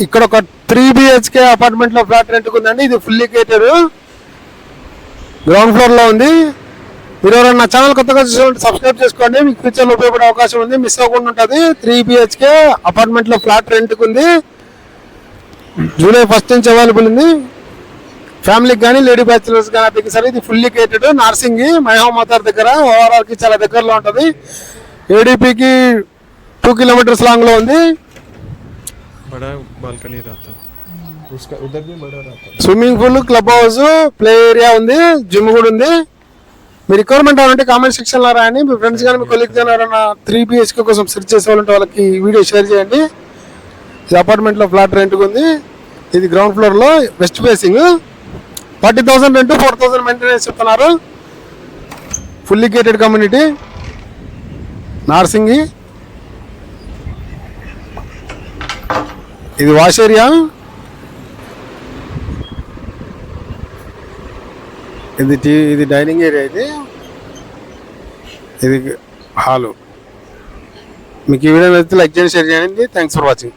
ఇక్కడ ఒక 3 BHK apartment లో ఫ్లాట్ రెంట్ ఉందండి. ఇది ఫుల్లీ కేటెడ్, గ్రౌండ్ ఫ్లోర్ లో ఉంది. మీరు ఎవరైనా నా ఛానల్ కొత్తగా చూసారంటే సబ్స్క్రైబ్ చేసుకోండి, మీకు ఫ్యూచర్ లో ఉపయోగపడే అవకాశం ఉంది, మిస్ అవ్వకుండా ఉంటుంది. 3 BHK అపార్ట్మెంట్ లో ఫ్లాట్ రెంట్ ఉంది. జూలై 1 నుంచి అవైలబుల్ ఉంది. ఫ్యామిలీకి కానీ లేడీ బ్యాచులర్స్ కానీ అప్పటికి సరే. ఇది ఫుల్లీ కేటెడ్, నార్సింగి మైహోమతార్ దగ్గర, ఓఆర్ఆర్కి చాలా దగ్గరలో ఉంటుంది. ఏడీపీకి 2 kilometers లాంగ్ లో ఉంది. Swimming pool, club house, play area ఉంది, జిమ్ కూడా ఉంది. మీ రిక్వైర్మెంట్ అవ్వాలంటే కామెంట్ సెక్షన్ లో రాయండి. మీ ఫ్రెండ్స్ కానీ మీ కొలీగ్స్ కానీ ఎవరైనా 3 BHK కోసం సెర్చ్ చేసే వాళ్ళంటే వాళ్ళకి వీడియో షేర్ చేయండి. ఈ అపార్ట్మెంట్ లో ఫ్లాట్ రెంట్ ఉంది. ఇది గ్రౌండ్ ఫ్లోర్ లో వెస్ట్ ఫేసింగ్. 40,000 రెంట్, 4,000 మెయింటెనెన్స్ చెప్తున్నారు. Fully gated community, Narsingi. ఇది వాష్ ఏరియా, ఇది డైనింగ్ ఏరియా, ఇది హాలు. మీకు ఈ వీడియో నచ్చితే లైక్ చేయండి, షేర్ చేయండి. Thanks for watching.